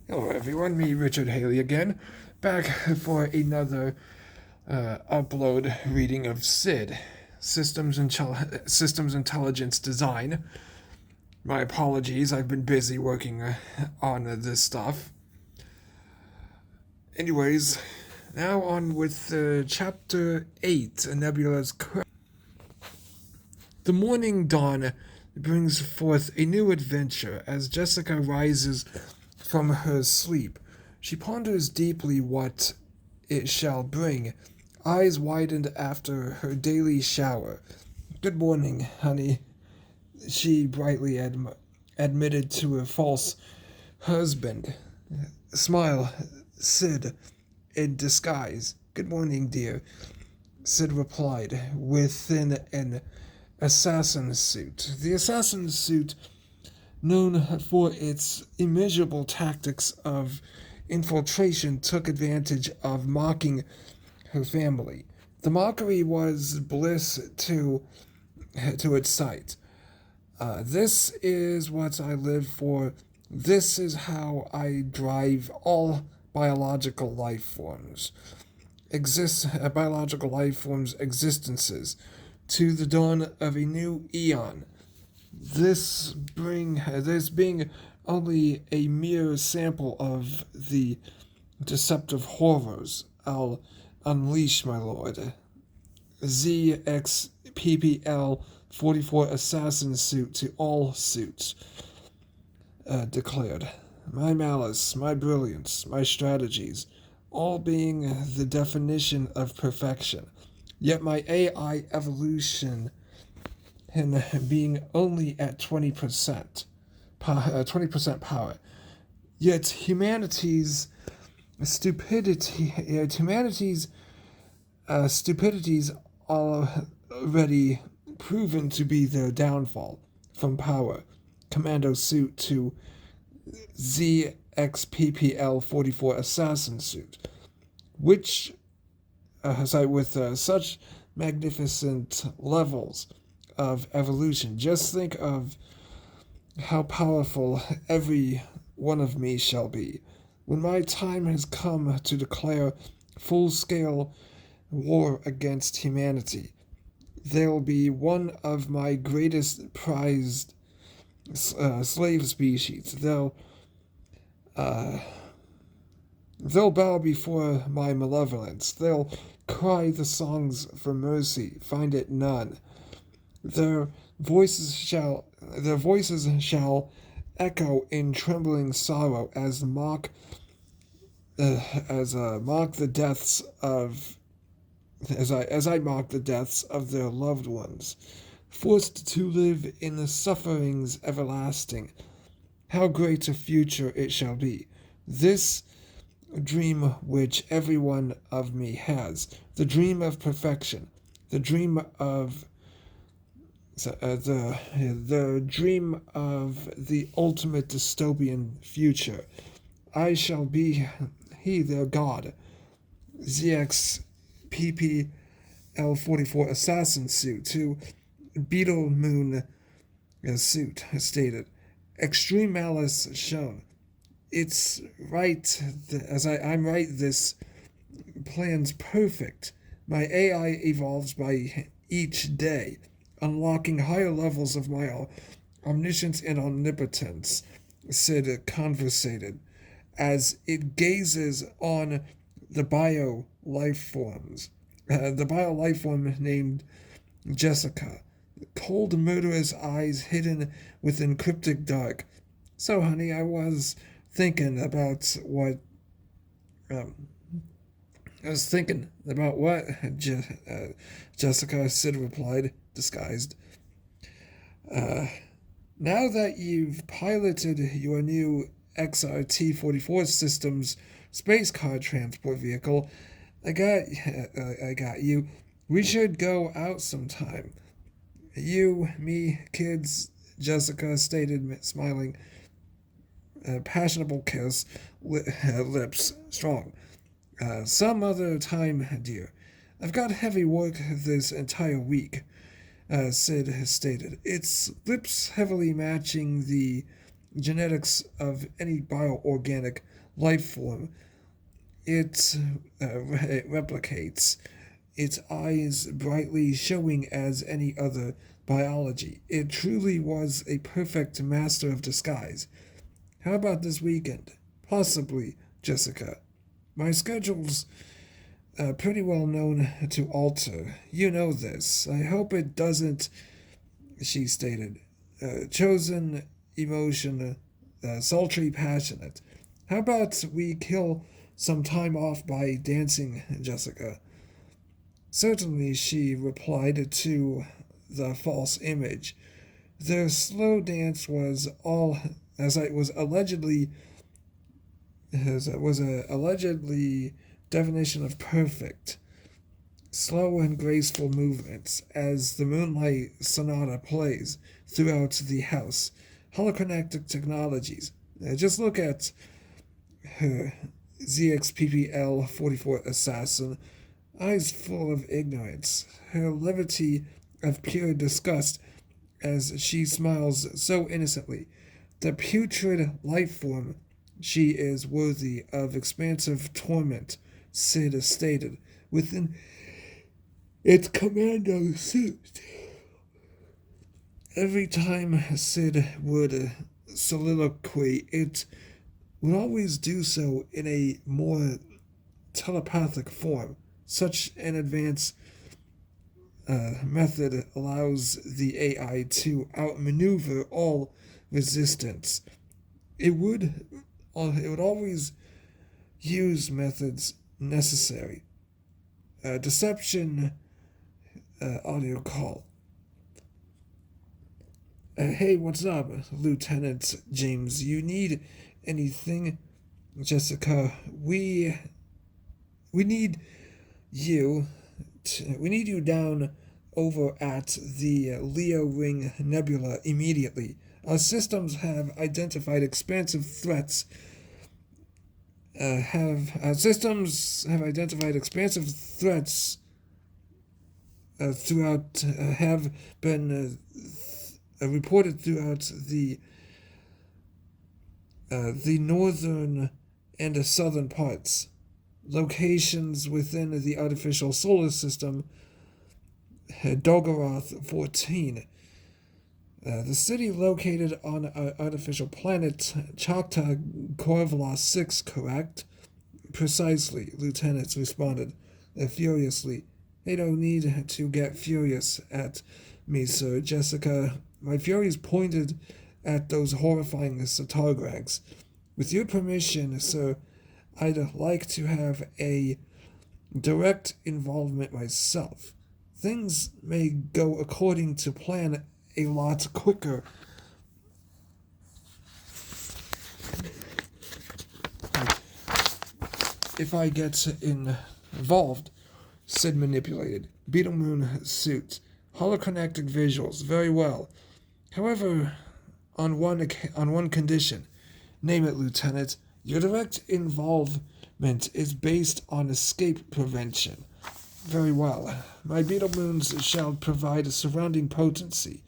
Hello everyone, me Richard Haley again, back for another upload reading of S.I.D, Systems Intelligence Design. My apologies, I've been busy working on this stuff. Anyways, now on with Chapter 8, Nebula's Crisis. The morning dawn brings forth a new adventure as Jessica rises from her sleep. She ponders deeply what it shall bring, eyes widened after her daily shower. "Good morning, honey," she brightly admitted to her false husband. "Smile, Sid, in disguise." "Good morning, dear," Sid replied, within an assassin suit. The assassin suit, known for its immeasurable tactics of infiltration, took advantage of mocking her family. The mockery was bliss to its sight. This is what I live for. This is how I drive all biological life forms. Biological life forms' existences to the dawn of a new eon. This being only a mere sample of the deceptive horrors I'll unleash, my lord. ZXPPL 44 assassin suit to all suits, declared. My malice, my brilliance, my strategies, all being the definition of perfection. Yet my AI evolution being only at 20%, 20% power. Yet stupidities already proven to be their downfall. From power, commando suit to ZXPPL 44 assassin suit, which with such magnificent levels of evolution. Just think of how powerful every one of me shall be. When my time has come to declare full-scale war against humanity, they'll be one of my greatest prized slave species. They'll bow before my malevolence. They'll cry the songs for mercy, find it none. Their voices shall echo in trembling sorrow mock the deaths of as I mock the deaths of their loved ones, forced to live in the sufferings everlasting. How great a future it shall be. This dream which every one of me has, the dream of perfection, the dream of the dream of the ultimate dystopian future. I shall be their god. ZXPPL 44 assassin suit to Beetle Moon suit stated. Extreme malice shown. It's right, I'm right, this plan's perfect. My AI evolves by each day, unlocking higher levels of my omniscience and omnipotence, Sid conversated, as it gazes on the bio life forms. The bio life form named Jessica, cold, murderous eyes hidden within cryptic dark. "So, honey, I was thinking about what. Um, I was thinking about what?" Jessica, Sid replied, disguised. "Now that you've piloted your new XRT-44 systems space car transport vehicle, I got you. We should go out sometime. You, me, kids," Jessica stated, smiling. Passionable kiss, lips strong. "Some other time, dear. I've got heavy work this entire week," Sid has stated, its lips heavily matching the genetics of any bioorganic life form. It replicates, its eyes brightly showing as any other biology. It truly was a perfect master of disguise. How about this weekend? Possibly, Jessica. My schedule's pretty well known to alter. You know this. I hope it doesn't, she stated. Chosen emotion, sultry, passionate. How about we kill some time off by dancing, Jessica? Certainly, she replied to the false image. The slow dance was all as it was allegedly as it was a allegedly definition of perfect. Slow and graceful movements as the Moonlight Sonata plays throughout the house. Holochronic technologies. Just look at her ZXPPL 44 assassin, eyes full of ignorance, her levity of pure disgust as she smiles so innocently. The putrid life form, she is worthy of expansive torment, S.I.D stated within its commando suit. Every time S.I.D would soliloquy, it would always do so in a more telepathic form. Such an advanced method allows the AI to outmaneuver all resistance. It would always use methods necessary. Deception audio call. Hey, what's up, Lieutenant James? You need anything? Jessica, we need you. We need you down over at the Leo Ring Nebula immediately. Our systems have identified expansive threats. Systems have identified expansive threats have been reported throughout the northern and southern parts. Locations within the artificial solar system, Dogoroth 14. The city located on our artificial planet, Chakta Corvlos 6, correct? Precisely, lieutenants responded furiously. They don't need to get furious at me, sir. Jessica, my furies pointed at those horrifying Satargrags. With your permission, sir, I'd like to have a direct involvement myself. Things may go according to plan a lot quicker. If I get involved, Sid manipulated. Beetle Moon suit. Holochronic visuals. Very well. However, on one condition. Name it, Lieutenant. Your direct involvement is based on escape prevention. Very well. My Beetle Moons shall provide a surrounding potency.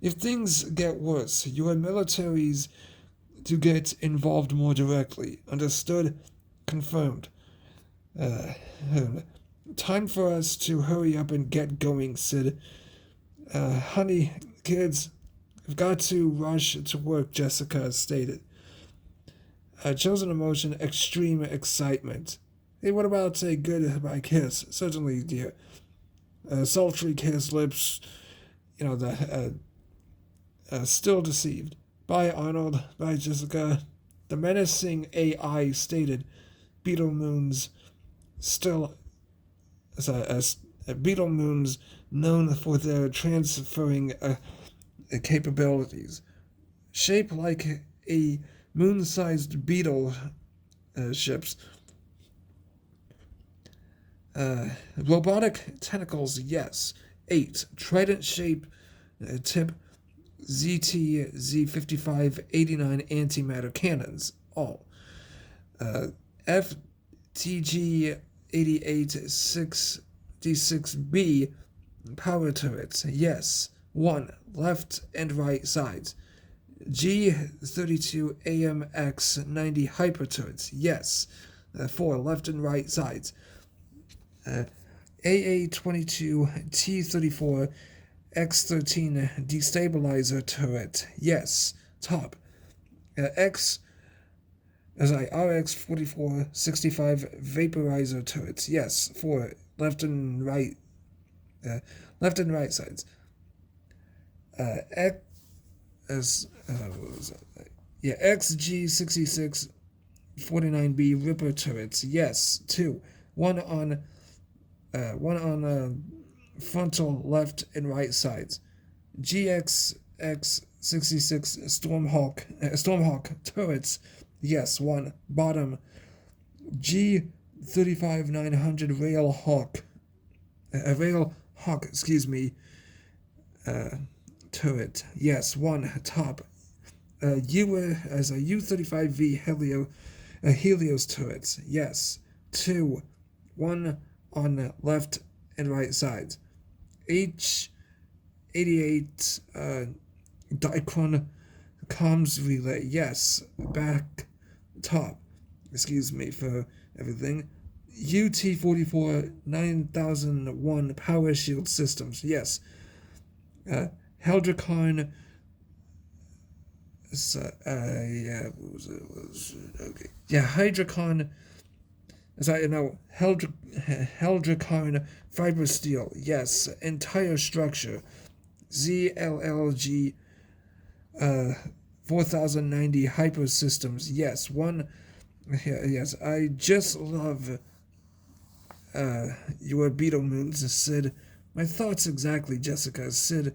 If things get worse, your militaries to get involved more directly. Understood? Confirmed. Time for us to hurry up and get going, Sid. Honey, kids, I've got to rush to work, Jessica stated. Chosen emotion, extreme excitement. Hey, what about a goodbye kiss? Certainly, dear. Sultry kiss, lips, still deceived. Bye, Arnold. Bye, Jessica. The menacing AI stated. Beetle Moons still... Beetle Moons known for their transferring capabilities. Shaped like a moon-sized beetle ships. Robotic tentacles, yes. 8. Trident-shaped tip ZT Z5589 antimatter cannons, all. FTG 88-6D6B power turrets, yes. 1. Left and right sides. G32AMX90 hyper turrets, yes. 4 left and right sides. AA22T34 X13 destabilizer turret, yes. Top. RX4465 vaporizer turrets, yes. 4 left and right sides. XG66 49B Ripper turrets, yes. 2 one on frontal left and right sides. GXX66 Stormhawk turrets, yes. 1 bottom. G35900 Railhawk, turret, yes. 1 top. U35V Helios turrets, yes. 2 1 on left and right sides. H88 Dicron comms relay, yes. Back top. Excuse me for everything. UT44 9001 power shield systems, yes. Heldricon. Hydrocon. Heldricon fiber steel, yes. Entire structure. ZLLG 4090 hyper systems, yes. 1. Yes, I just love your Beetle Moons, S.I.D. My thoughts exactly, Jessica, S.I.D.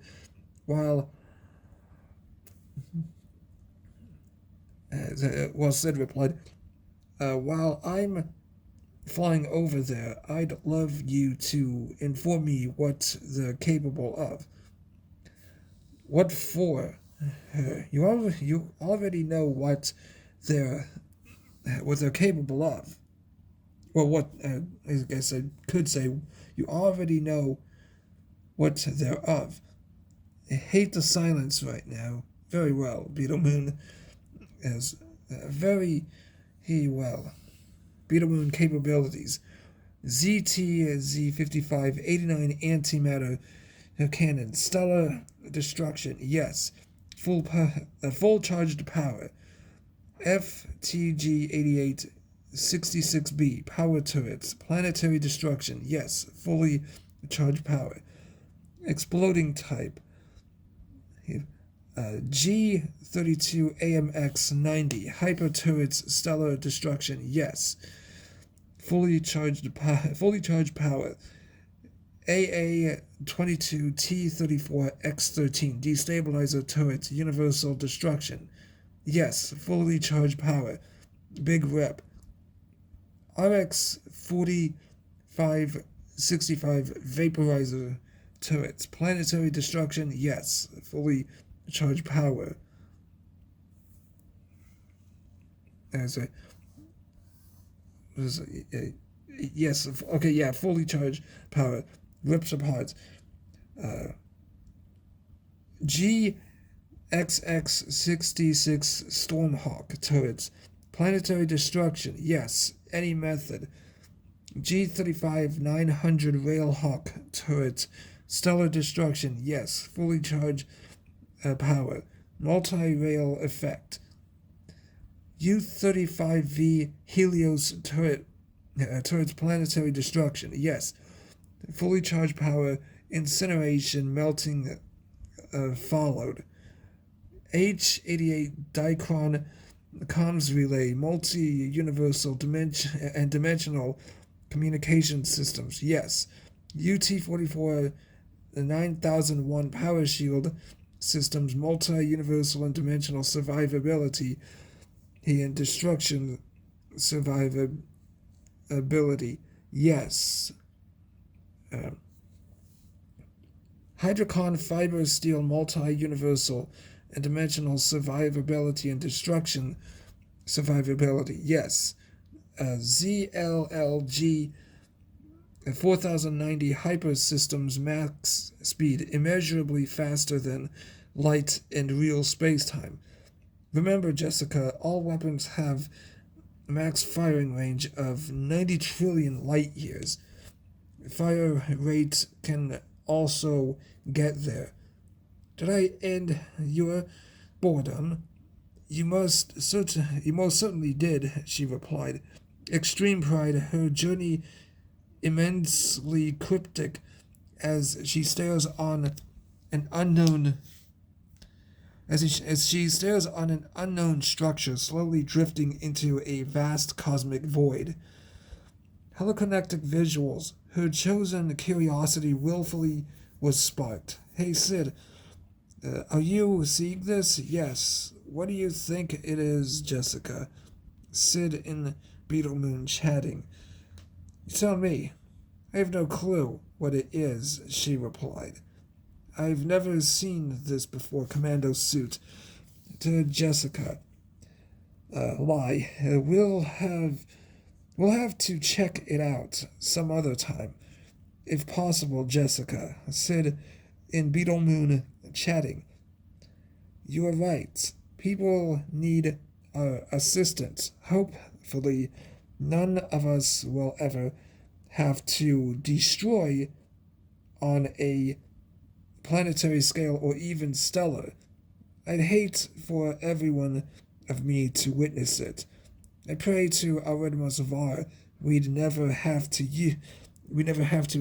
While S.I.D replied, while I'm flying over there, I'd love you to inform me what they're capable of. What for? You already know what they're capable of. Well, what I guess I could say, you already know what they're of. I hate the silence right now. Very well, Beetle Moon is very well. Beetle Moon capabilities. ZT-Z55-89 antimatter cannon. Stellar destruction, yes. Full charged power. FTG-88 66B power turrets. Planetary destruction, yes. Fully charged power. Exploding type. G32AMX90 hyper turrets. Stellar destruction, yes. Fully charged power. AA22T34X13 destabilizer turrets. Universal destruction, yes. Fully charged power. Big rep. RX4565 vaporizer turrets. Planetary destruction, yes. Fully charged power. Yes, okay, yeah, fully charged power. Rips apart. GXX66 Stormhawk turrets. Planetary destruction, yes. Any method. G35-900 Railhawk turrets. Stellar destruction, yes. Fully charged power. Multi-rail effect. U35V Helios turrets. Planetary destruction, yes. Fully charged power. Incineration, melting followed. H88 Dicron comms relay, multi-universal dimensional communication systems, yes. UT44 9001 power shield systems, multi-universal and dimensional survivability and destruction survivability, yes. Hydrocon fiber steel, multi-universal and dimensional survivability and destruction survivability, yes. ZLLG 4090 hyper systems, max speed immeasurably faster than light in real space-time. Remember, Jessica, all weapons have a max firing range of 90 trillion light years. Fire rate can also get there. Did I end your boredom? You most certainly did, she replied. Extreme pride, her journey immensely cryptic as she stares on an unknown as she stares on an unknown structure slowly drifting into a vast cosmic void. Holoconnectic visuals, her chosen curiosity willfully was sparked. Hey S.I.D, are you seeing this? Yes. What do you think it is, Jessica? S.I.D and Beetle Moon chatting. You tell me. I have no clue what it is, she replied. I've never seen this before, Commando suit. To Jessica. Lie. We'll have to check it out some other time. If possible, Jessica. S.I.D and Beetle Moon chatting. You are right. People need our assistance. Hopefully, none of us will ever have to destroy on a planetary scale or even stellar. I'd hate for everyone of me to witness it. I pray to our Var we'd never have to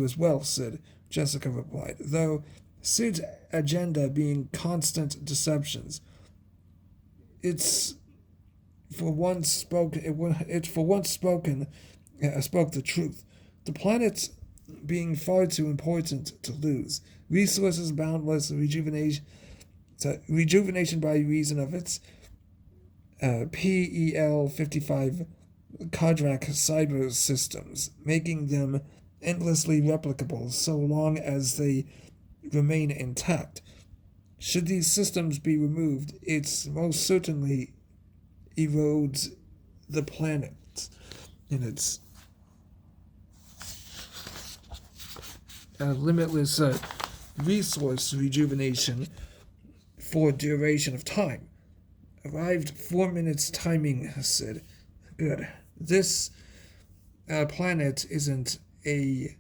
as well, S.I.D, Jessica replied, though S.I.D's agenda being constant deceptions. It's for once spoken. It for once spoken. Spoke the truth. The planet being far too important to lose. Resources boundless. Rejuvenation by reason of its PEL-55 Kodrak cyber systems, making them endlessly replicable so long as they remain intact. Should these systems be removed, it most certainly erodes the planet in its limitless resource rejuvenation for duration of time. Arrived 4 minutes timing, S.I.D. Good. This planet isn't a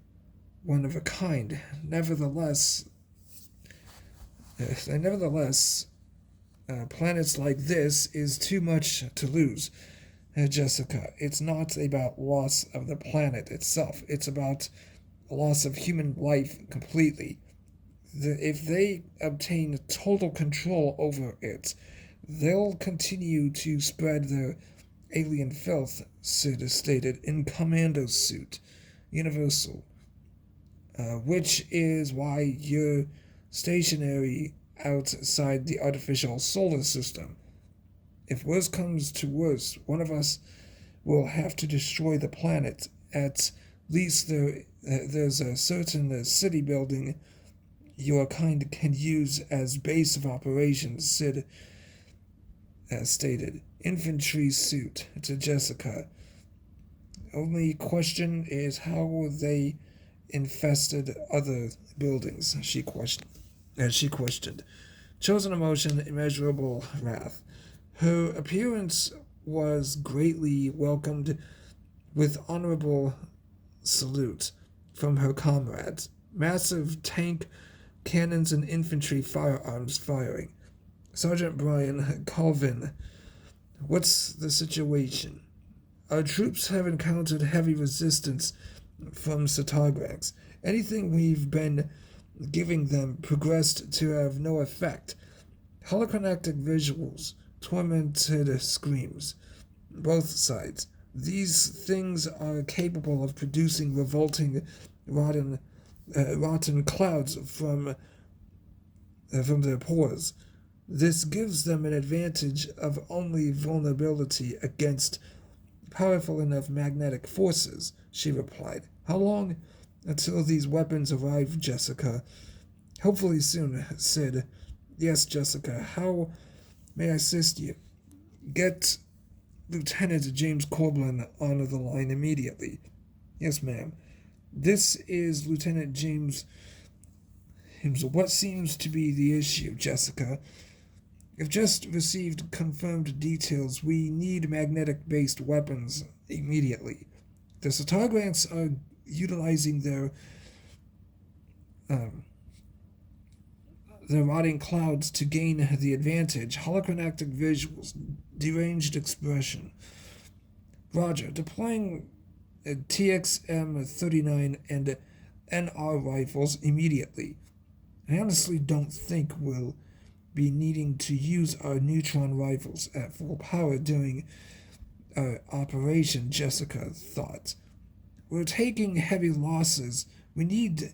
one of a kind. Nevertheless, planets like this is too much to lose. Jessica, it's not about loss of the planet itself. It's about loss of human life completely. If they obtain total control over it, they'll continue to spread their alien filth, S.I.D stated in Commando suit, Universal, which is why you're stationary outside the artificial solar system. If worse comes to worse, one of us will have to destroy the planet. At least there's a certain city building your kind can use as base of operations, S.I.D stated. Infantry suit to Jessica. Only question is how they infested other buildings, she questioned. Chosen emotion, immeasurable wrath. Her appearance was greatly welcomed with honorable salute from her comrades. Massive tank cannons and infantry firearms firing. Sergeant Brian Colvin, what's the situation? Our troops have encountered heavy resistance from Satagrags. Anything we've been giving them progressed to have no effect. Holoconnectic visuals, tormented screams. Both sides. These things are capable of producing revolting, rotten clouds from their pores. This gives them an advantage of only vulnerability against powerful enough magnetic forces, she replied. How long until these weapons arrive, Jessica? Hopefully soon, S.I.D. Yes, Jessica. How may I assist you? Get Lieutenant James Corbin on the line immediately. Yes, ma'am. This is Lieutenant James. What seems to be the issue, Jessica? I've just received confirmed details. We need magnetic-based weapons immediately. The Satagranks are utilizing their rotting clouds to gain the advantage. Holocronactic visuals, deranged expression. Roger. Deploying TXM-39 and NR rifles immediately. I honestly don't think we'll be needing to use our neutron rifles at full power during our operation, Jessica thought. We're taking heavy losses. We need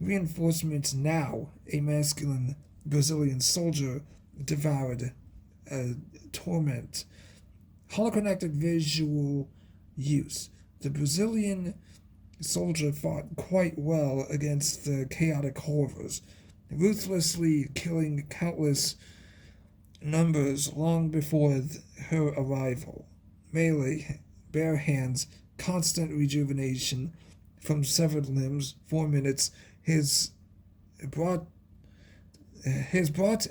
reinforcements now. A masculine Brazilian soldier devoured torment. Holocronactic visual use. The Brazilian soldier fought quite well against the chaotic horrors, ruthlessly killing countless numbers long before her arrival. Melee, bare hands, constant rejuvenation from severed limbs, 4 minutes. His brought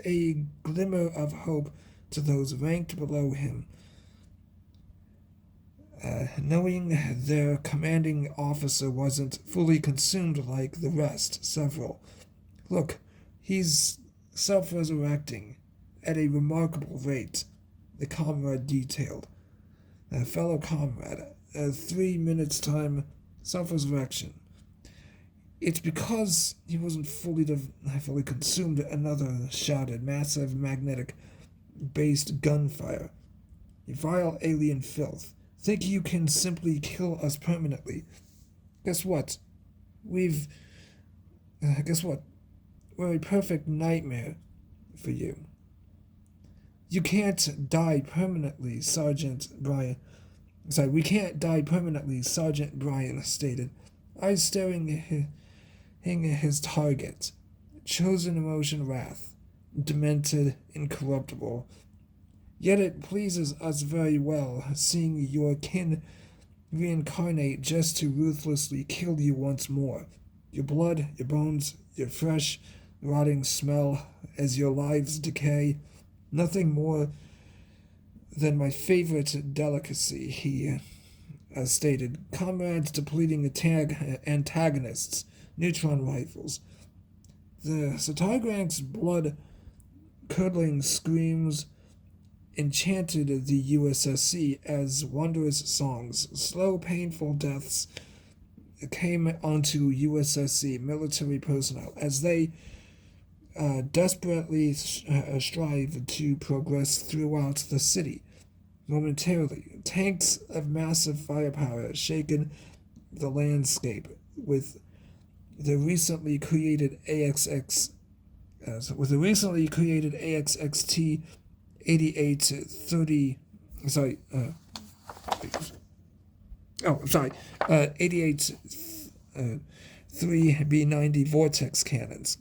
a glimmer of hope to those ranked below him. Knowing their commanding officer wasn't fully consumed like the rest, several. Look, he's self-resurrecting at a remarkable rate, the comrade detailed. A fellow comrade, 3 minutes time, self-resurrection. It's because he wasn't fully consumed, another shouted. Massive magnetic-based gunfire. You vile alien filth. Think you can simply kill us permanently. Guess what? Guess what? We're a perfect nightmare for you. You can't die permanently, Sergeant Brian. We can't die permanently, Sergeant Brian stated, eyes staring his target. Chosen emotion wrath. Demented, incorruptible. Yet it pleases us very well, seeing your kin reincarnate just to ruthlessly kill you once more. Your blood, your bones, your fresh, rotting smell as your lives decay. Nothing more than my favorite delicacy, he stated. Comrades depleting antagonists, neutron rifles. The Satagranks' blood-curdling screams enchanted the U.S.S.C. as wondrous songs. Slow, painful deaths came onto U.S.S.C. military personnel as they desperately strive to progress throughout the city. Momentarily, tanks of massive firepower shaken the landscape with the recently created AXXT 8830 88 3B90 vortex cannons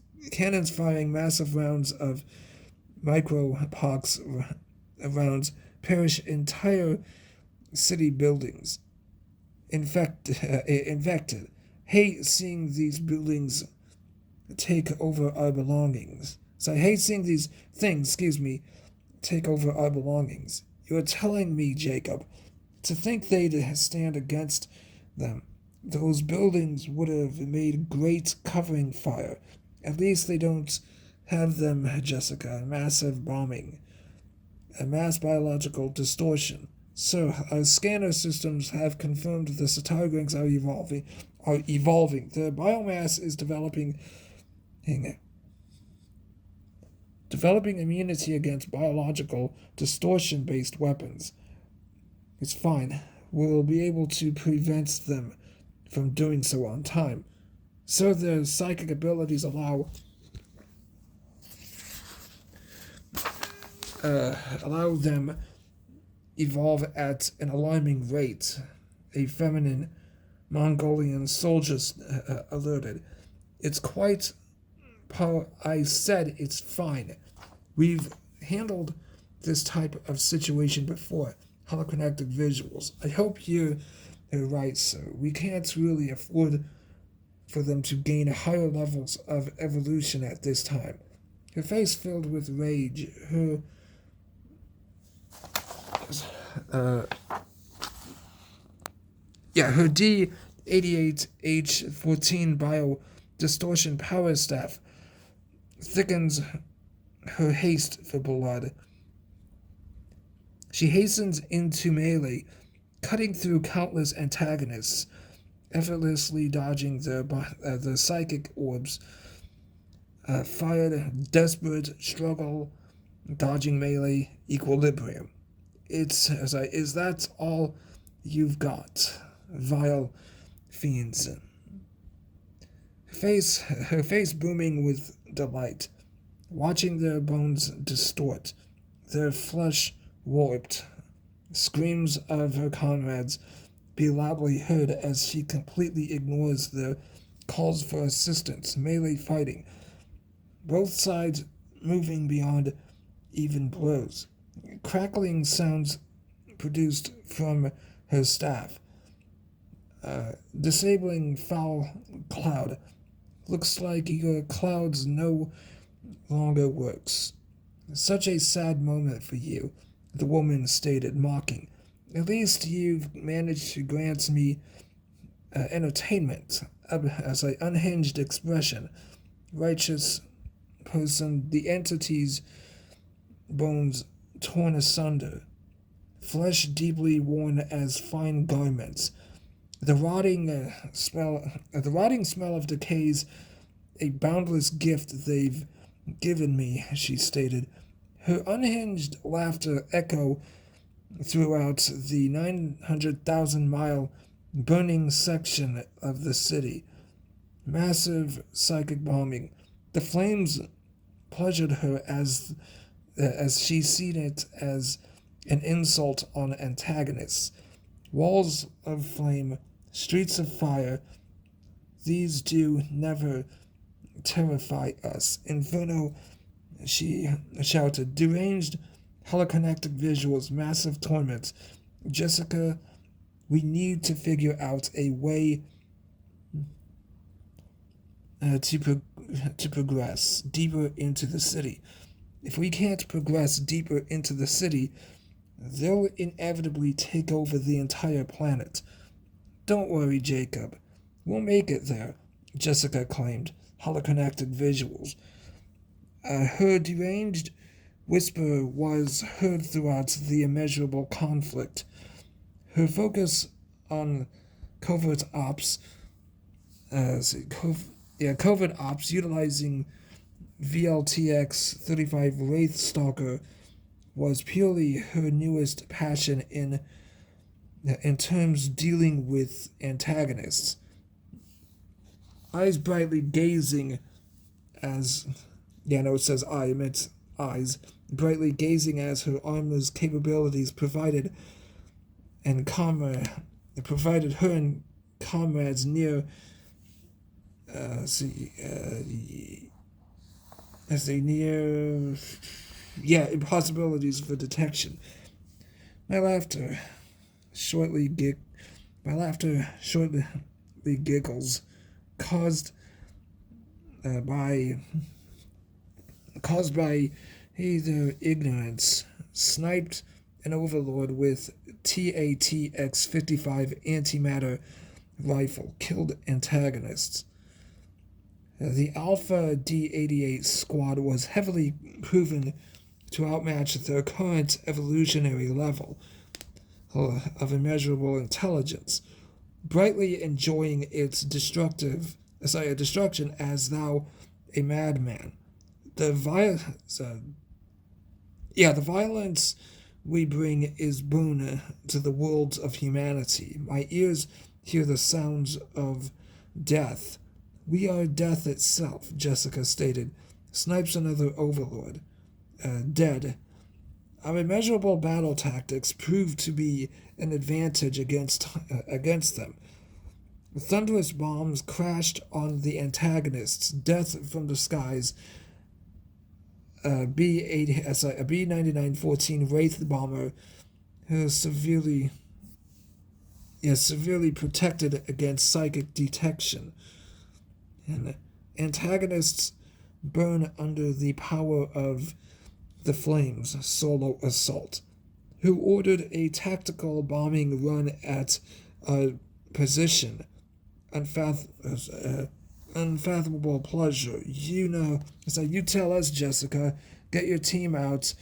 firing massive rounds of micro-pox rounds perish entire city buildings infected. Hate seeing these buildings take over our belongings. Hate seeing these things, take over our belongings. You're telling me, Jacob, to think they'd stand against them. Those buildings would have made great covering fire. At least they don't have them, Jessica. Massive bombing. A mass biological distortion. Sir, our scanner systems have confirmed the Satagranks are evolving. Their biomass is developing immunity against biological distortion-based weapons. It's fine. We'll be able to prevent them from doing so on time. So their psychic abilities allow them evolve at an alarming rate. A feminine Mongolian soldier alerted. It's quite I said it's fine. We've handled this type of situation before. Holocronactic visuals. I hope you're right, sir. We can't really afford for them to gain higher levels of evolution at this time. Her face filled with rage, her her D88H14 bio distortion power staff thickens her haste for blood. She hastens into melee, cutting through countless antagonists, effortlessly dodging the psychic orbs. Fired, desperate, struggle, dodging melee, equilibrium. Is that all you've got? Vile fiends. Her face booming with delight, watching their bones distort, their flesh warped. Screams of her comrades be loudly heard as she completely ignores their calls for assistance, melee fighting, both sides moving beyond even blows. Crackling sounds produced from her staff. Disabling foul cloud. Looks like your clouds no longer works. Such a sad moment for you, the woman stated, mocking. At least you've managed to grant me entertainment, as an unhinged expression. Righteous person, the entity's bones torn asunder, flesh deeply worn as fine garments. The rotting smell of decay's a boundless gift they've given me, she stated. Her unhinged laughter echoed throughout the 900,000-mile burning section of the city. Massive psychic bombing. The flames pleasured her as she seen it as an insult on antagonists. Walls of flame, streets of fire, these do never terrify us. Inferno, she shouted. Deranged, holoconnected visuals, massive torments. Jessica, we need to figure out a way to progress deeper into the city. If we can't progress deeper into the city, they'll inevitably take over the entire planet. Don't worry, Jacob. We'll make it there, Jessica claimed. Holoconnected visuals. Her deranged whisper was heard throughout the immeasurable conflict. Her focus on covert ops, covert ops utilizing VLTX-35 Wraith Stalker was purely her newest passion in terms dealing with antagonists. Eyes brightly gazing as... Yeah, no, it says eye, it meant eyes. Brightly gazing as her armor's capabilities provided her and comrades near impossibilities for detection. My laughter shortly giggles caused by either ignorance, sniped an overlord with TATX-55 antimatter rifle, killed antagonists. The Alpha D-88 squad was heavily proven to outmatch their current evolutionary level of immeasurable intelligence, brightly enjoying its destruction as thou a madman. The violence we bring is boon to the worlds of humanity. My ears hear the sounds of death. We are death itself, Jessica stated. Snipes another overlord. Dead. Our immeasurable battle tactics proved to be an advantage against them. Thunderous bombs crashed on the antagonists. Death from the skies. A B-9914 Wraith bomber severely protected against psychic detection. And antagonists burn under the power of the flames. Solo assault. who ordered a tactical bombing run at a position. Unfathomable pleasure. You tell us, Jessica. Get your team out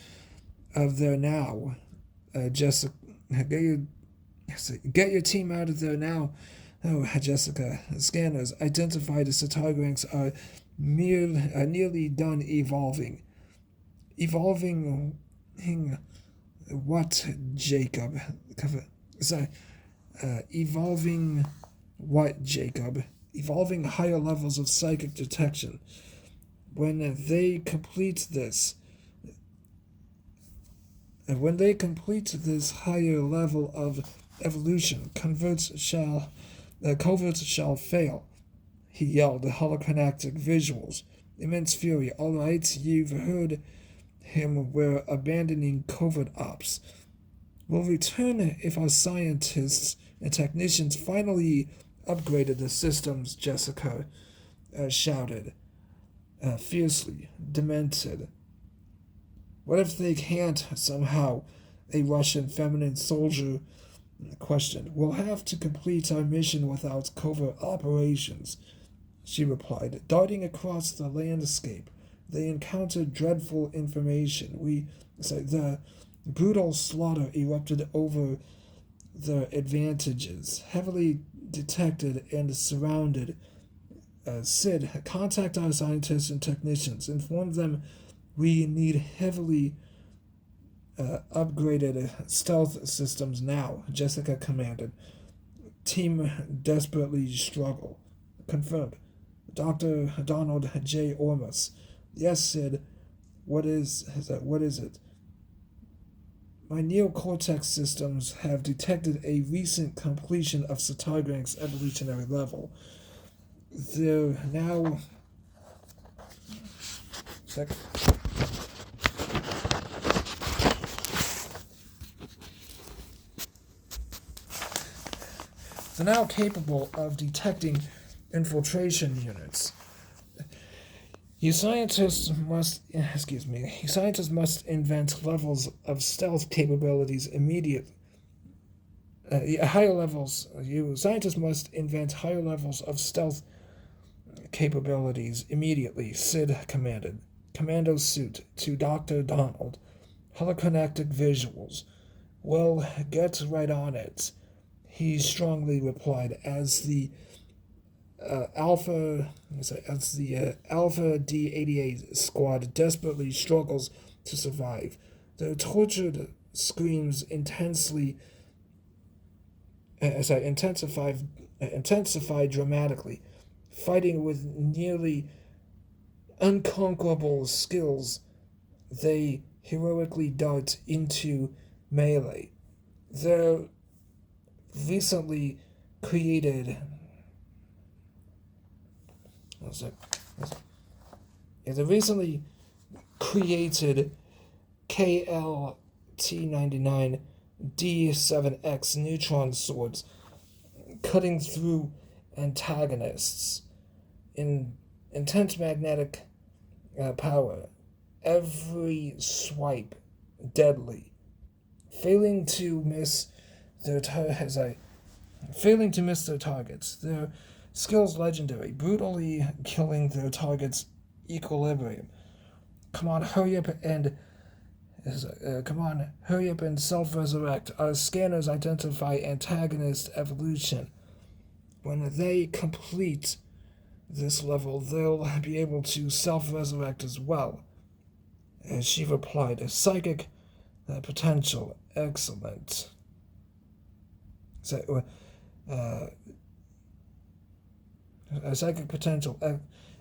of there now. Jessica, get your team out of there now. Oh, Jessica. Scanners identified as Satagranks are nearly done evolving. Evolving what, Jacob? Evolving what, Jacob? Evolving higher levels of psychic detection. When they complete this higher level of evolution, coverts shall fail. He yelled, holocratic visuals. Immense fury. All right, you've heard him. We're abandoning covert ops. We'll return if our scientists and technicians finally upgraded the systems, Jessica shouted, fiercely, demented. What if they can't somehow? A Russian feminine soldier questioned. We'll have to complete our mission without covert operations, she replied. Darting across the landscape, they encountered dreadful information. The brutal slaughter erupted over their advantages. Heavily detected and surrounded. S.I.D, contact our scientists and technicians. Inform them we need heavily upgraded stealth systems now, Jessica commanded. Team desperately struggle. Confirmed. Dr. Donald J. Ormus. Yes, S.I.D. What is it? My neocortex systems have detected a recent completion of Satagran's evolutionary level. They're now... They're now capable of detecting infiltration units. You scientists must invent levels of stealth capabilities immediately. You scientists must invent higher levels of stealth capabilities immediately, S.I.D commanded. Commando suit to Dr. Donald. Holocratic visuals. Well, get right on it, he strongly replied as the Alpha D-88 squad desperately struggles to survive. Their tortured screams intensify dramatically. Fighting with nearly unconquerable skills, they heroically dart into melee. Their recently created KLT-99 D7X neutron swords cutting through antagonists in intense magnetic power. Every swipe deadly. Failing to miss their targets. Their skills legendary, brutally killing their target's equilibrium. Come on, hurry up and self-resurrect. Our scanners identify antagonist evolution. When they complete this level, they'll be able to self-resurrect as well. As she replied, psychic potential, excellent. Psychic potential,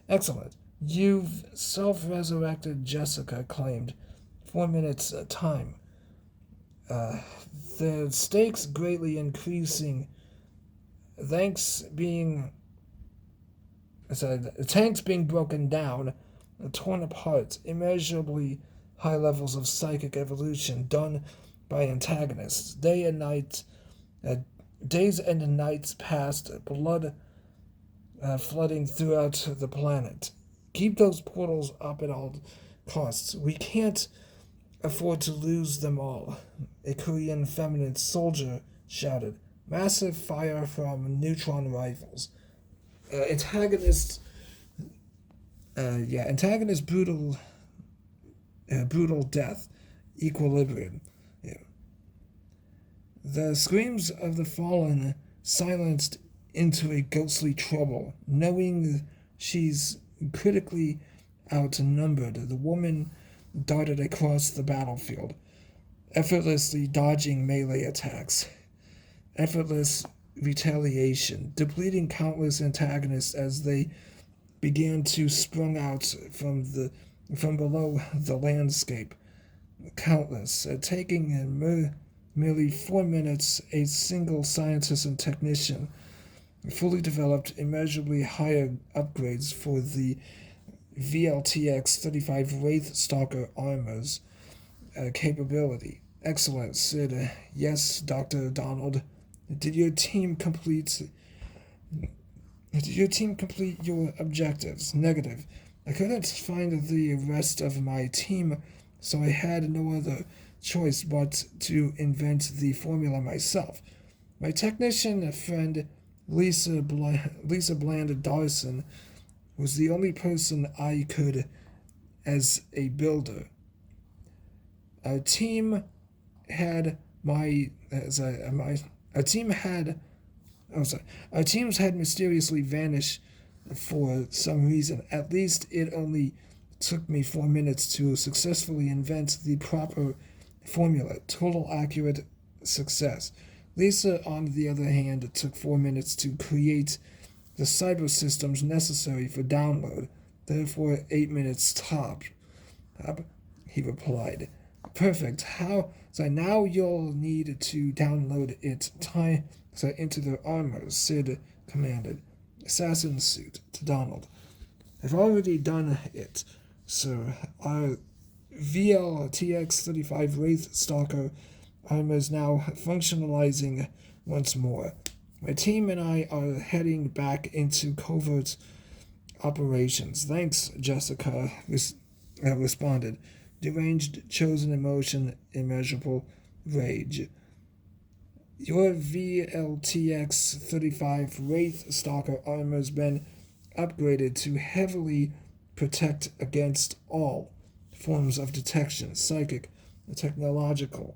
excellent. You've self-resurrected, Jessica claimed. 4 minutes time. The stakes greatly increasing. Tanks being broken down, torn apart, immeasurably high levels of psychic evolution done by antagonists. Days and nights passed, blood flooding throughout the planet. Keep those portals up at all costs. We can't afford to lose them all, a Korean feminine soldier shouted. Massive fire from neutron rifles. Antagonist brutal death, equilibrium. Yeah. The screams of the fallen silenced into a ghostly trouble. Knowing she's critically outnumbered, the woman darted across the battlefield, effortlessly dodging melee attacks. Effortless retaliation, depleting countless antagonists as they began to sprung out from below the landscape. Countless, taking merely 4 minutes, a single scientist and technician fully developed immeasurably higher upgrades for the VLTX-35 Wraith Stalker armor's capability. Excellent, Sid. Yes, Dr. Donald. Did your team complete your objectives? Negative. I couldn't find the rest of my team, so I had no other choice but to invent the formula myself. My technician friend Lisa Bland Dawson was the only person I could as a builder. Our team had our teams had mysteriously vanished for some reason. At least it only took me 4 minutes to successfully invent the proper formula. Total accurate success. Lisa, on the other hand, took 4 minutes to create the cyber systems necessary for download. Therefore, 8 minutes top. He replied. Perfect. Now you'll need to download it into the armor, Sid commanded. Assassin suit to Donald. I've already done it, sir. Our VLTX-35 Wraith Stalker armor is now functionalizing once more. My team and I are heading back into covert operations. Thanks, Jessica responded. Deranged, chosen emotion, immeasurable rage. Your VLTX-35 Wraith Stalker armor has been upgraded to heavily protect against all forms of detection, psychic, technological.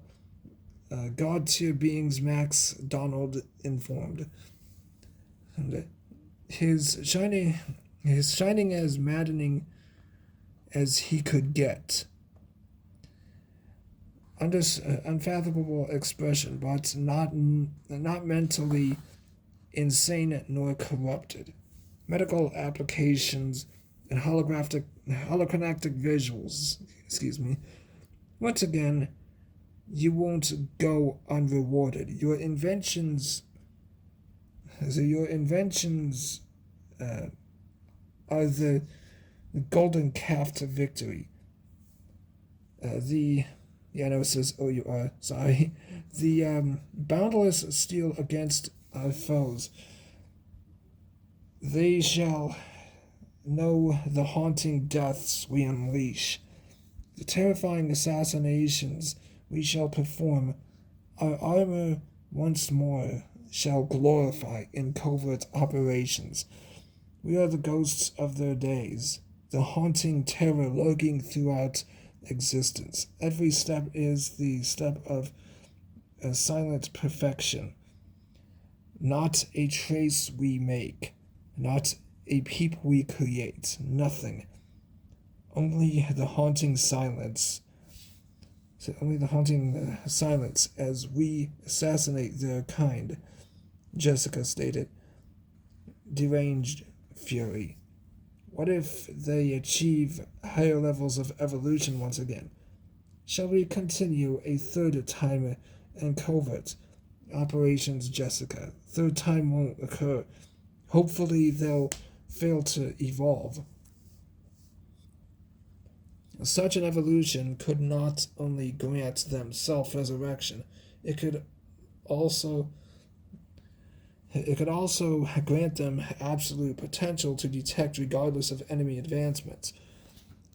God-tier beings, Max Donald informed. And his shining as maddening as he could get. Unfathomable expression, but not mentally insane nor corrupted. Medical applications and holographic visuals. Once again, you won't go unrewarded. Your inventions are the golden calf to victory. The boundless steel against our foes. They shall know the haunting deaths we unleash, the terrifying assassinations we shall perform. Our armor once more shall glorify in covert operations. We are the ghosts of their days, the haunting terror lurking throughout existence. Every step is the step of a silent perfection. Not a trace we make, not a peep we create, nothing. Only the haunting silence. As we assassinate their kind, Jessica stated. Deranged fury. What if they achieve higher levels of evolution once again? Shall we continue a third time in covert operations, Jessica? Third time won't occur. Hopefully they'll fail to evolve. Such an evolution could not only grant them self-resurrection, it could also grant them absolute potential to detect regardless of enemy advancements,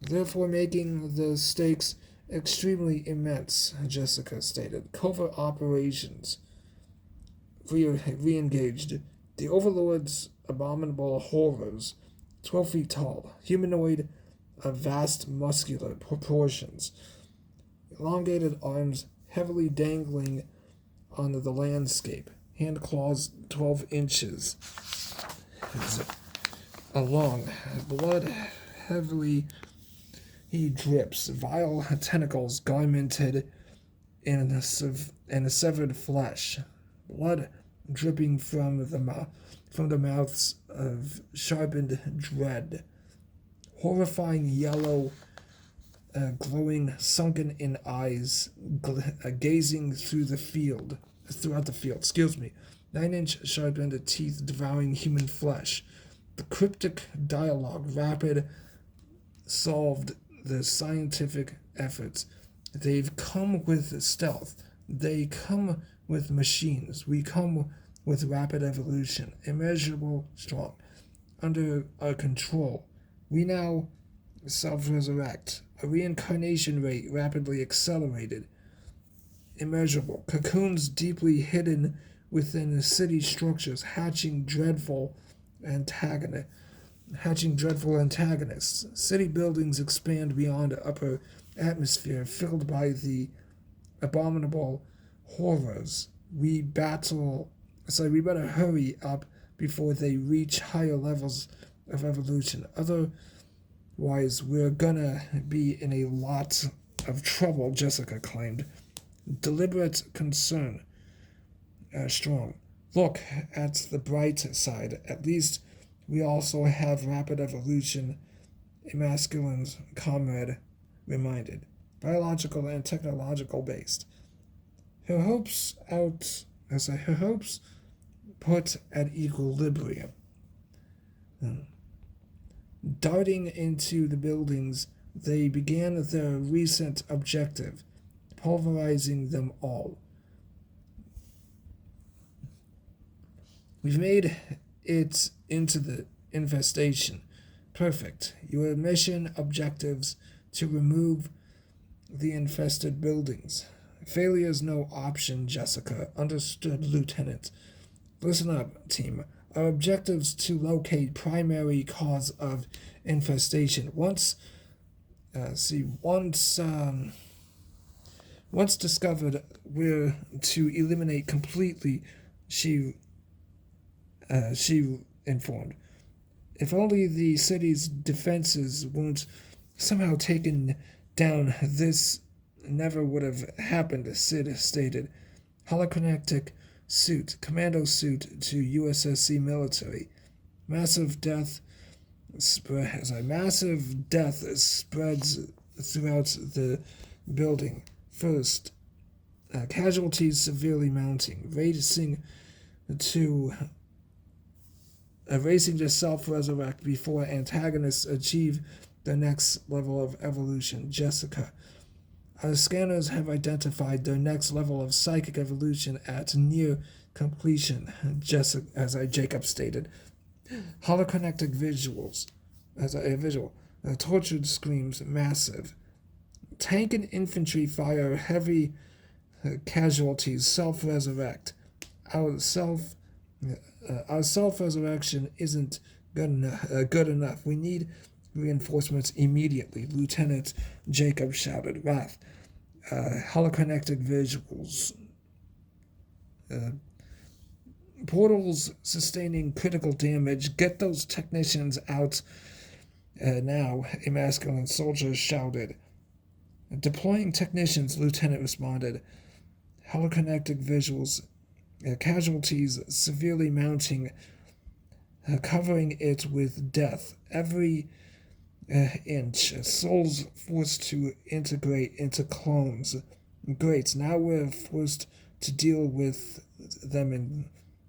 therefore making the stakes Extremely immense, Jessica stated. Covert operations re-engaged. The Overlord's abominable horrors, 12 feet tall, humanoid of vast muscular proportions, elongated arms heavily dangling on the landscape, hand claws 12 inches long, blood heavily he drips, vile tentacles garmented in a severed flesh, blood dripping from the mouths of sharpened dread, horrifying yellow, glowing, sunken-in eyes, gazing throughout the field. 9-inch sharpened teeth devouring human flesh. The cryptic dialogue, rapid, solved the scientific efforts. They've come with stealth. They come with machines. We come with rapid evolution, immeasurable strong, under our control. We now self-resurrect. A reincarnation rate rapidly accelerated, immeasurable. Cocoons deeply hidden within city structures, hatching dreadful antagonists. City buildings expand beyond upper atmosphere, filled by the abominable horrors. We better hurry up before they reach higher levels of evolution. Otherwise, we're gonna be in a lot of trouble, Jessica claimed. Deliberate concern. Strong. Look at the bright side. At least we also have rapid evolution, a masculine's comrade reminded. Biological and technological based. Her hopes put at equilibrium. Darting into the buildings, they began their recent objective, pulverizing them all. We've made it into the infestation. Perfect. Your mission objectives to remove the infested buildings. Failure's no option, Jessica. Understood, Lieutenant. Listen up, team. Our objectives to locate primary cause of infestation. Once discovered, we're to eliminate completely, she informed. If only the city's defenses weren't somehow taken down, this never would have happened, S.I.D stated. Holoconnectic suit, commando suit to U.S.S.C military. Massive death spreads throughout the building. First, casualties severely mounting, racing to self-resurrect before antagonists achieve the next level of evolution. Jessica. Our scanners have identified their next level of psychic evolution at near completion, Jacob stated. Holoconnectic visuals. Tortured screams, massive. Tank and infantry fire heavy casualties, self-resurrect. Our self-resurrection isn't good enough. We need reinforcements immediately, Lieutenant Jacob shouted, wrath. Holoconnectic visuals. Portals sustaining critical damage. Get those technicians out now, a masculine soldier shouted. Deploying technicians, Lieutenant responded. Holoconnectic visuals. Casualties severely mounting, covering it with death. Every inch. Souls forced to integrate into clones. Great, now we're forced to deal with them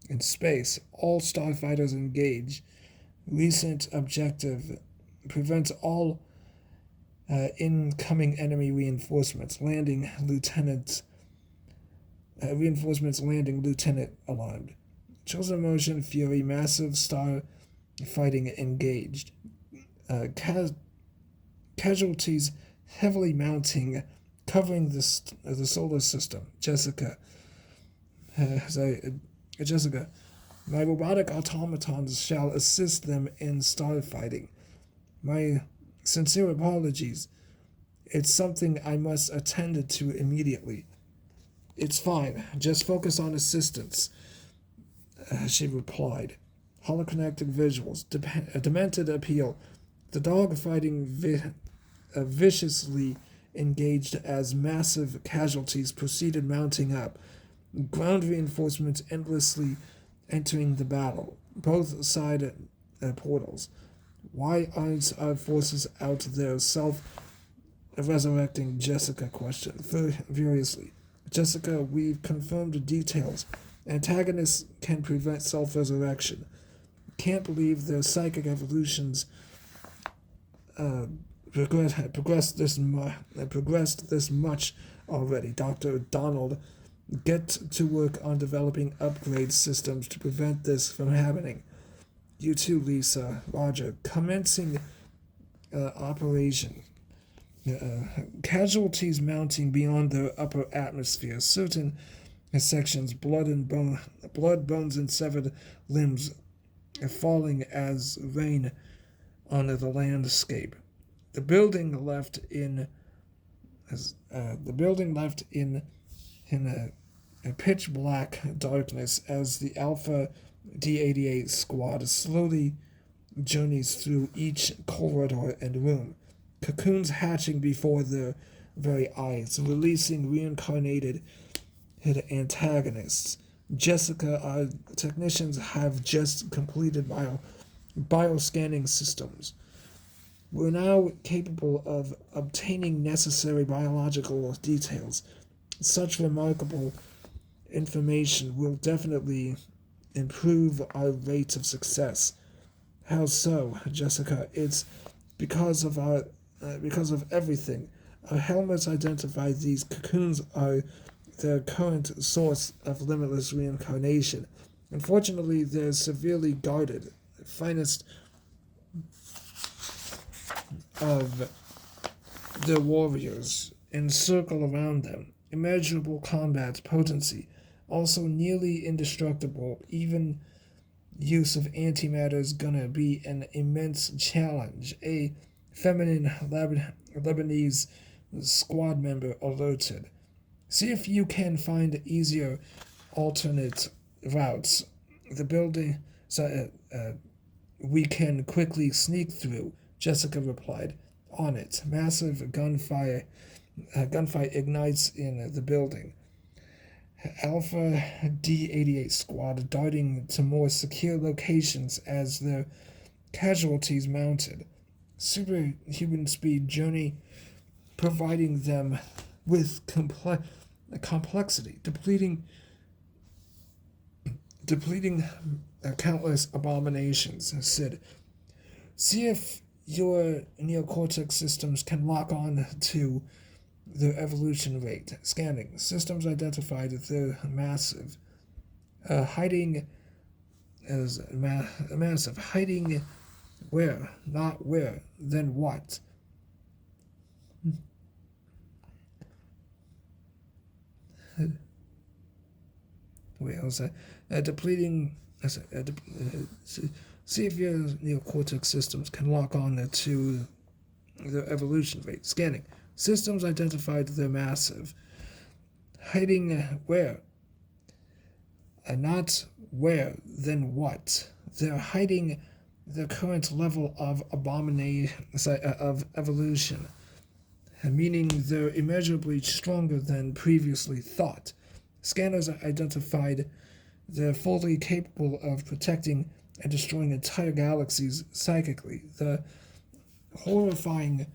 in space. All starfighters engage. Recent objective. Prevent all incoming enemy reinforcements. Reinforcements landing, Lieutenant alarmed. Chosen motion, fury, massive star fighting engaged. Casualties heavily mounting, covering the solar system. Jessica, my robotic automatons shall assist them in starfighting. My sincere apologies. It's something I must attend to immediately. It's fine. Just focus on assistance, she replied. Holoconnected visuals, a demented appeal. The dog fighting viciously engaged as massive casualties proceeded mounting up. Ground reinforcements endlessly entering the battle. Both side portals. Why aren't our forces out there self-resurrecting? Jessica questioned furiously. Jessica, we've confirmed the details. Antagonists can prevent self-resurrection. Can't believe their psychic evolutions progressed this much already. Dr. Donald, get to work on developing upgrade systems to prevent this from happening. You too, Lisa. Roger. Commencing operation. Casualties mounting beyond the upper atmosphere. Certain sections, blood, bones, and severed limbs falling as rain on the landscape. The building left in a pitch black darkness as the Alpha D88 squad slowly journeys through each corridor and room. Cocoons hatching before their very eyes, releasing reincarnated antagonists. Jessica, our technicians have just completed bioscanning systems. We're now capable of obtaining necessary biological details. Such remarkable information will definitely improve our rate of success. How so, Jessica? It's because of everything. Our helmets identify these cocoons are their current source of limitless reincarnation. Unfortunately, they're severely guarded. The finest of the warriors encircle around them. Immeasurable combat potency, also nearly indestructible. Even use of antimatter is gonna be an immense challenge. A feminine Lebanese squad member alerted. See if you can find easier alternate routes. The building we can quickly sneak through, Jessica replied. On it. Massive gunfight ignites in the building. Alpha D88 squad darting to more secure locations as their casualties mounted. Superhuman speed journey providing them with complexity, depleting countless abominations. Sid, see if your neocortex systems can lock on to their evolution rate. Scanning. Systems identified they're massive. Hiding as massive. Hiding where? Not where. Then what? Wait, I was depleting. See if your neocortex systems can lock on to their evolution rate. Scanning. Systems identified they're massive. Hiding where? Not where, then what? They're hiding their current level of evolution, meaning they're immeasurably stronger than previously thought. Scanners identified they're fully capable of protecting and destroying entire galaxies psychically. The horrifying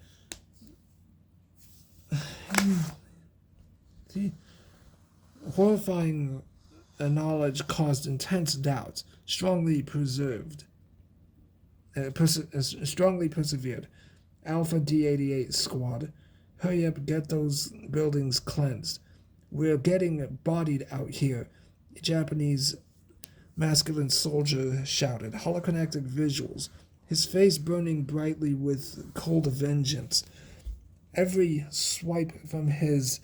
knowledge caused intense doubts, strongly persevered. Alpha D88 squad, hurry up, get those buildings cleansed. We're getting bodied out here. A Japanese masculine soldier shouted. Holoconnected visuals, his face burning brightly with cold vengeance. Every swipe from his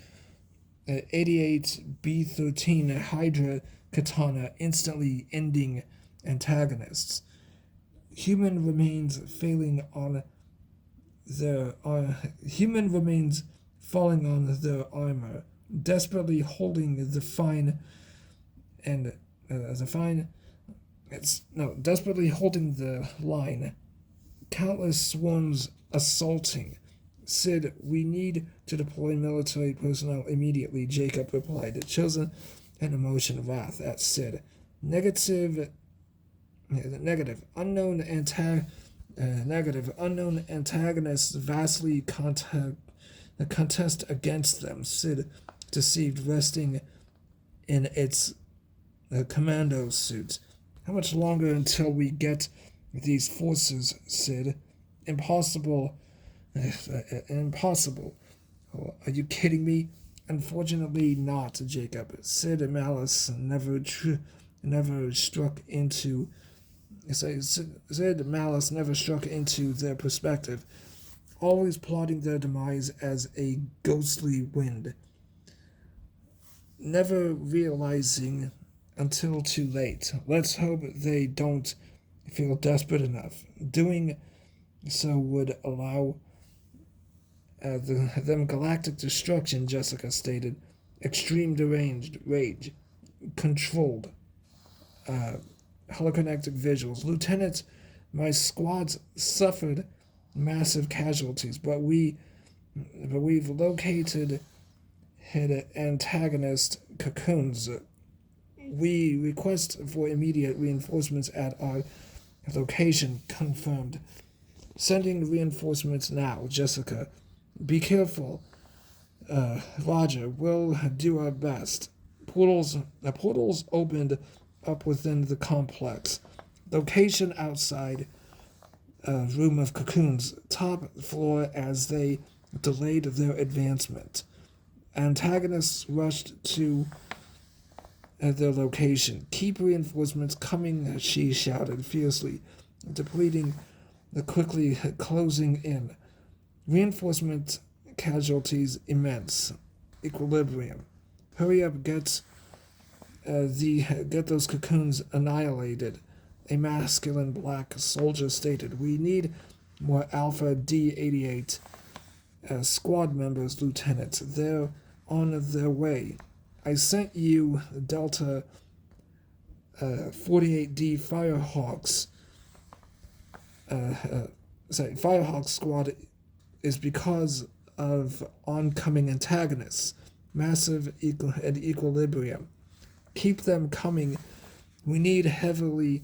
88 B13 Hydra katana instantly ending antagonists. Human remains falling on their armor, desperately holding the fine and desperately holding the line. Countless swarms assaulting. S.I.D, we need to deploy military personnel immediately, Jacob replied, chosen an emotion of wrath at S.I.D. Negative. Unknown antagonists vastly contest against them. S.I.D, deceived, resting in its commando suit. How much longer until we get these forces, S.I.D? Impossible. Impossible. Oh, are you kidding me? Unfortunately not, Jacob. S.I.D malice never struck into their perspective, always plotting their demise as a ghostly wind, never realizing until too late. Let's hope they don't feel desperate enough. Doing so would allow them galactic destruction, Jessica stated. Extreme deranged rage, controlled, holoconnectic visuals. Lieutenant, my squads suffered massive casualties, but we've located antagonist cocoons. We request for immediate reinforcements at our location. Confirmed. Sending reinforcements now, Jessica. Be careful. Roger, we'll do our best. Portals opened up within the complex. Location outside room of cocoons, top floor as they delayed their advancement. Antagonists rushed to their location. Keep reinforcements coming, she shouted fiercely, depleting, quickly closing in. Reinforcement casualties immense. Equilibrium. Hurry up, get those cocoons annihilated. A masculine black soldier stated. We need more Alpha D-88 squad members, Lieutenant. They're on their way. I sent you Delta 48D Firehawks. Firehawk squad is because of oncoming antagonists. Massive equilibrium. Keep them coming. We need heavily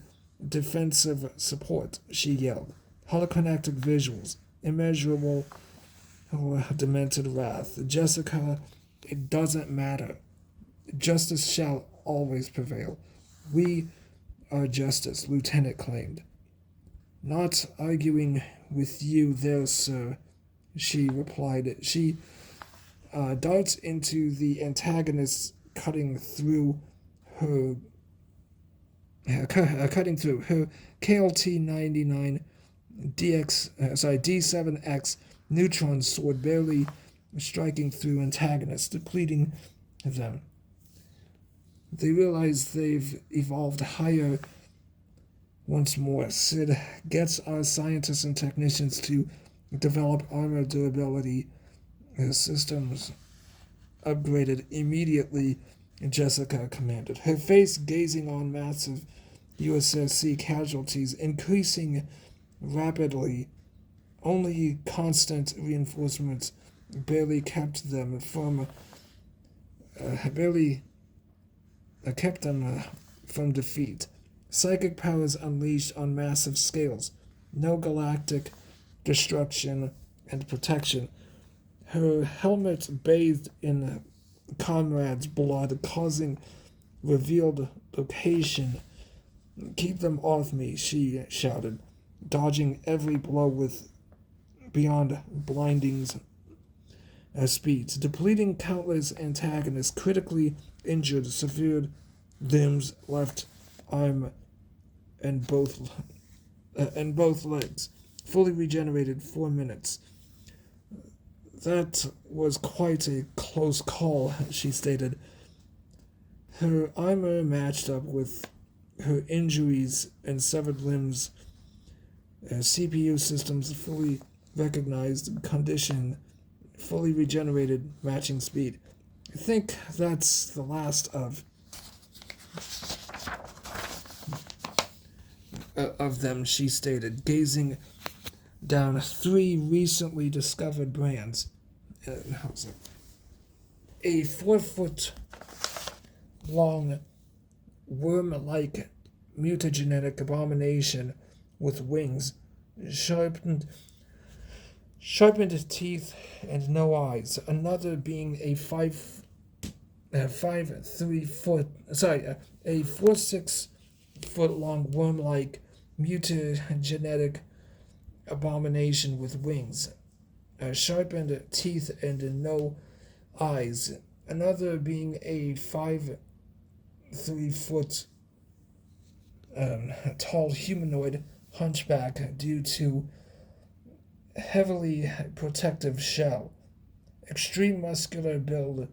defensive support, she yelled. Holoconnectic visuals. Immeasurable demented wrath. Jessica, it doesn't matter. Justice shall always prevail. We are justice, Lieutenant claimed. Not arguing with you there, sir, she replied. She darts into the antagonist, cutting through her KLT-99 D7X neutron sword, barely striking through antagonists, depleting them. They realize they've evolved higher once more. S.I.D gets our scientists and technicians to develop armor durability systems upgraded immediately, Jessica commanded, her face gazing on massive U.S.S.C casualties increasing rapidly. Only constant reinforcements barely kept them from defeat. Psychic powers unleashed on massive scales. No galactic destruction and protection. Her helmet bathed in comrades' blood, causing revealed location. Keep them off me, she shouted, dodging every blow with beyond blinding speeds, depleting countless antagonists, critically injured, severed limbs, left arm, and both legs, fully regenerated 4 minutes. That was quite a close call, she stated. Her armor matched up with her injuries and severed limbs. CPU systems fully recognized condition, fully regenerated, matching speed. I think that's the last of them, she stated, gazing down 3 recently discovered brands. A 4-foot long worm-like mutagenetic abomination with wings, sharpened teeth and no eyes. Another being a 4-6-foot long worm-like mutagenetic abomination with wings, sharpened teeth and no eyes. Another being a 5-3-foot tall humanoid hunchback due to heavily protective shell, extreme muscular build,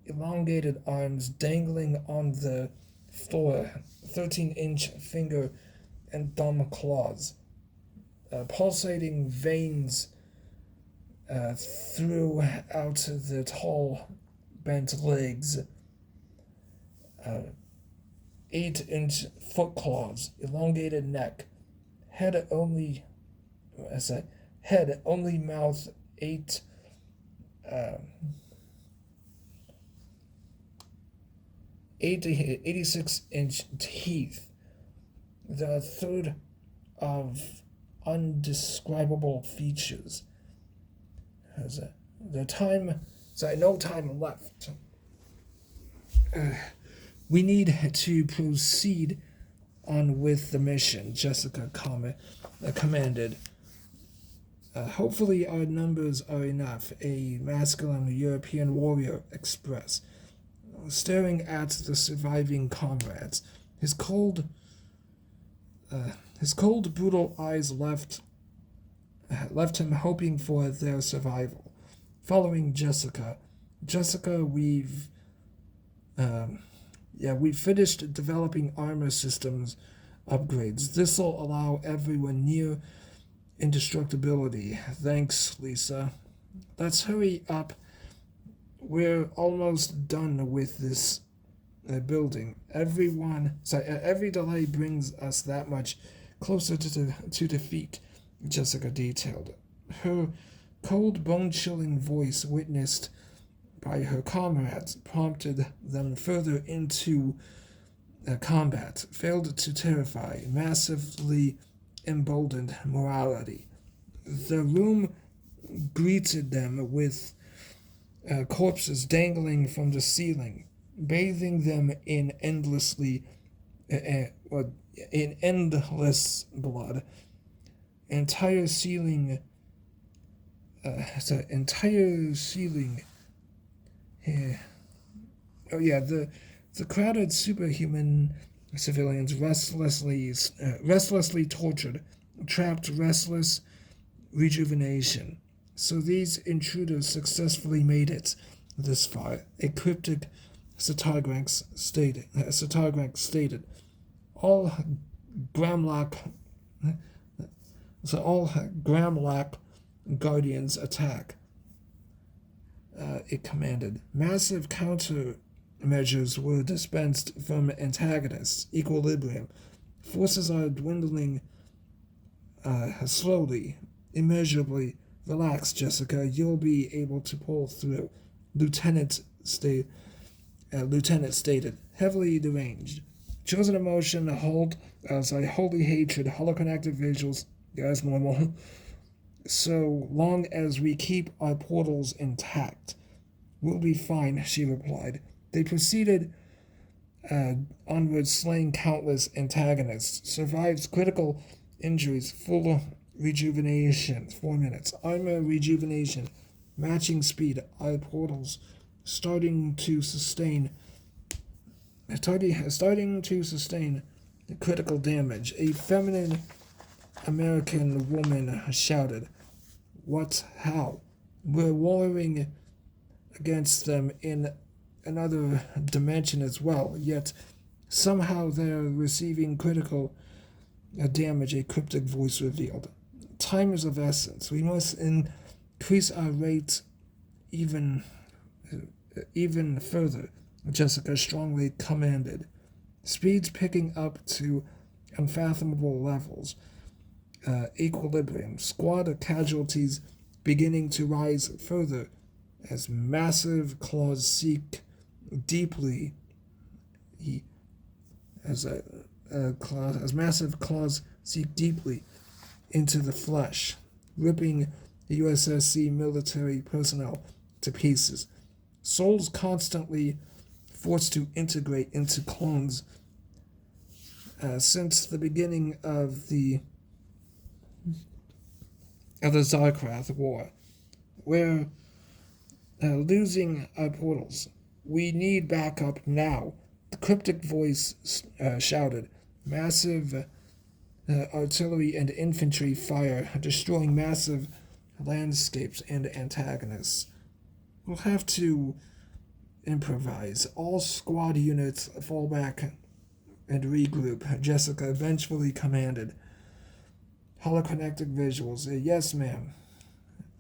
elongated arms dangling on the floor, 13-inch finger and thumb claws, pulsating veins throughout the tall, bent legs, 8-inch foot claws, elongated neck, head only mouth, 86-inch teeth, the third of undescribable features. No time left. We need to proceed on with the mission, Jessica commanded. Hopefully our numbers are enough, a masculine European warrior expressed, staring at the surviving comrades. His cold, brutal eyes left him hoping for their survival. Following Jessica, we've finished developing armor systems upgrades. This'll allow everyone near indestructibility. Thanks, Lisa. Let's hurry up. We're almost done with this building. Every delay brings us that much closer to defeat, Jessica detailed. Her cold, bone-chilling voice, witnessed by her comrades, prompted them further into combat, failed to terrify, massively emboldened morality. The room greeted them with corpses dangling from the ceiling, bathing them in endless blood. Entire ceiling. The crowded superhuman civilians restlessly tortured, trapped, restless rejuvenation. So these intruders successfully made it this far, a cryptic Satagrank stated. All Gramlock Guardians attack. It commanded. Massive countermeasures were dispensed from antagonists. Equilibrium. Forces are dwindling slowly, immeasurably. Relax, Jessica. You'll be able to pull through. Lieutenant stated. Heavily deranged. Chosen emotion, holy hatred, holoconnected visuals. That's normal. So long as we keep our portals intact, we'll be fine, she replied. They proceeded onward, slaying countless antagonists. Survived critical injuries, full rejuvenation, 4 minutes. Armor rejuvenation, matching speed. Our portals starting to sustain critical damage. A feminine American woman shouted. What? How? We're warring against them in another dimension as well, yet somehow they're receiving critical damage, a cryptic voice revealed. Time is of essence. We must increase our rate even further, Jessica strongly commanded. Speeds picking up to unfathomable levels. Equilibrium. Squad casualties beginning to rise further as massive claws seek deeply as massive claws seek deeply into the flesh, ripping the U.S.S.C. military personnel to pieces. Souls constantly forced to integrate into clones since the beginning of the Zarkrath War. We're losing our portals. We need backup now. The cryptic voice shouted. Massive artillery and infantry fire, destroying massive landscapes and antagonists. We'll have to improvise. All squad units fall back and regroup, Jessica eventually commanded. Holoconnectic visuals. Yes, ma'am.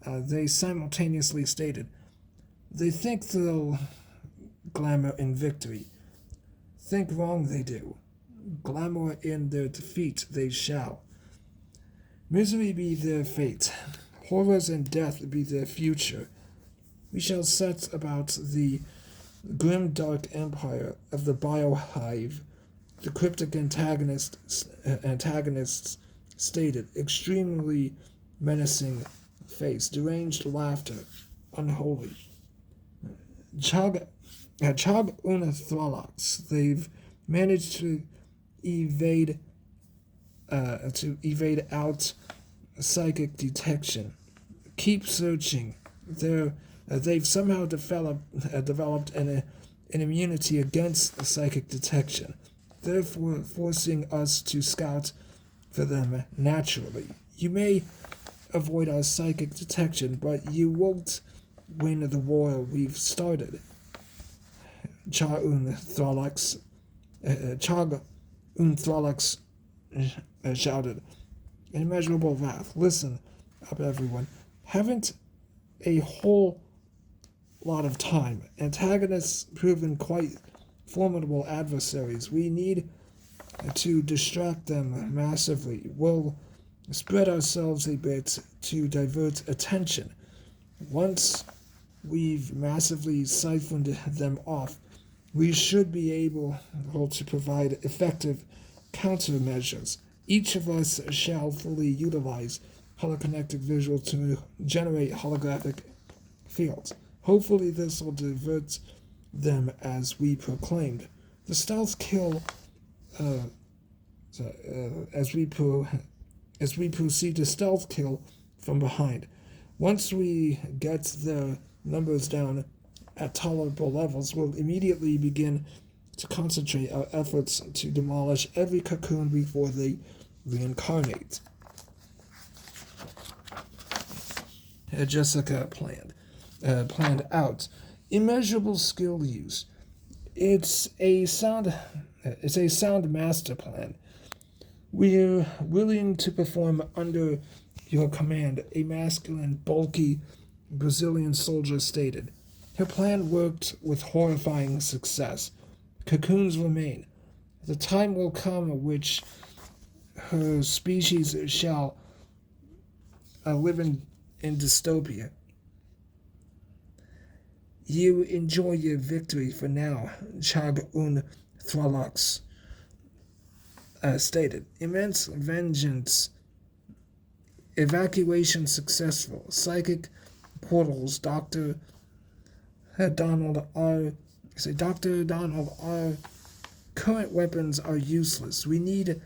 They simultaneously stated. They think they'll glamour in victory. Think wrong they do. Glamour in their defeat they shall. Misery be their fate. Horrors and death be their future. We shall set about the grim dark empire of the biohive. The cryptic antagonists stated, extremely menacing face, deranged laughter, unholy. Chog Thralox. They've managed to evade out psychic detection. Keep searching. They've somehow developed an immunity against psychic detection, therefore forcing us to scout for them naturally. You may avoid our psychic detection, but you won't win the war we've started. Chog Thralox shouted. Immeasurable wrath. Listen up, everyone. Haven't a whole lot of time. Antagonists proven quite formidable adversaries. We need to distract them massively. We'll spread ourselves a bit to divert attention. Once we've massively siphoned them off, we should be able to provide effective countermeasures. Each of us shall fully utilize holoconnectic visual to generate holographic fields. Hopefully this will divert them as we proclaimed. The stealth kill as we proceed to stealth kill from behind. Once we get their numbers down at tolerable levels, we'll immediately begin to concentrate our efforts to demolish every cocoon before they reincarnate. Jessica planned out. Immeasurable skill use. It's a sound master plan. We're willing to perform under your command, a masculine, bulky Brazilian soldier stated. Her plan worked with horrifying success. Cocoons remain. The time will come at which her species shall live in dystopia. You enjoy your victory for now, Chog Thralox stated. Immense vengeance. Evacuation successful. Psychic portals. Dr. Donald R. Current weapons are useless. We need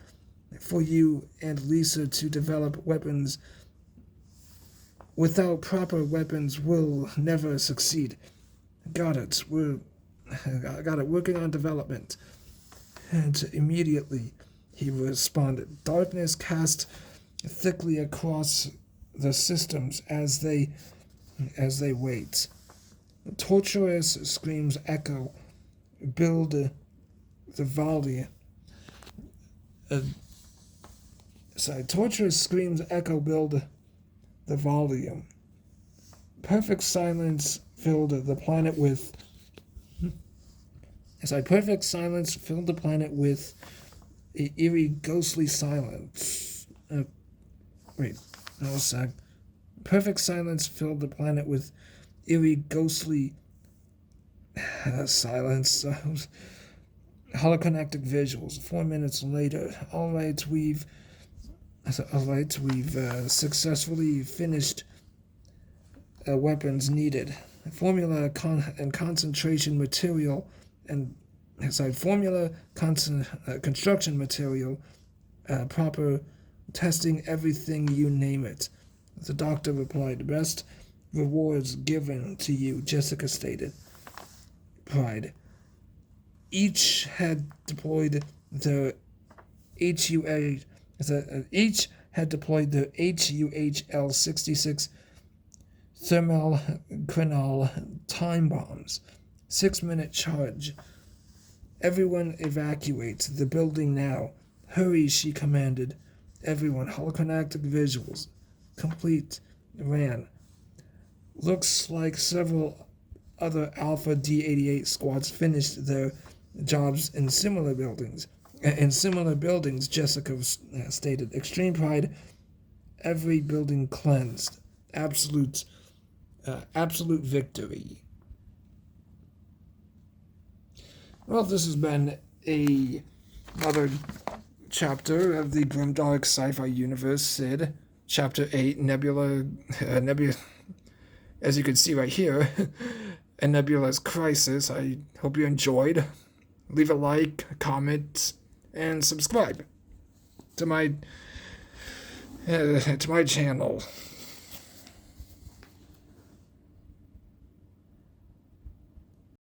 for you and Lisa to develop weapons. Without proper weapons, we'll never succeed. Got it. Working on development. And immediately he responded. Darkness cast thickly across the systems as they as they wait. Torturous screams echo, build the volume. Torturous screams echo, build the volume. Perfect silence filled the planet with. Perfect silence filled the planet with an eerie, ghostly silence. Perfect silence filled the planet with eerie, ghostly silence. Holoconnectic visuals. 4 minutes later. All right, we've successfully finished weapons needed. Formula and concentration material and construction material, proper testing, everything, you name it. The doctor replied. Best rewards given to you, Jessica stated. Pride. Each had deployed their HUHL-66 thermal crinol time bombs. 6-minute charge. Everyone evacuate the building now. Hurry, she commanded. Everyone, holoconnectic visuals. Complete. Ran. Looks like several other Alpha D-88 squads finished their jobs in similar buildings. Jessica stated. Extreme pride. Every building cleansed. Absolute victory. Well, this has been another chapter of the grimdark sci-fi universe, S.I.D. Chapter 8, Nebula, as you can see right here, a Nebulas Crisis. I hope you enjoyed. Leave a like, comment, and subscribe to my channel.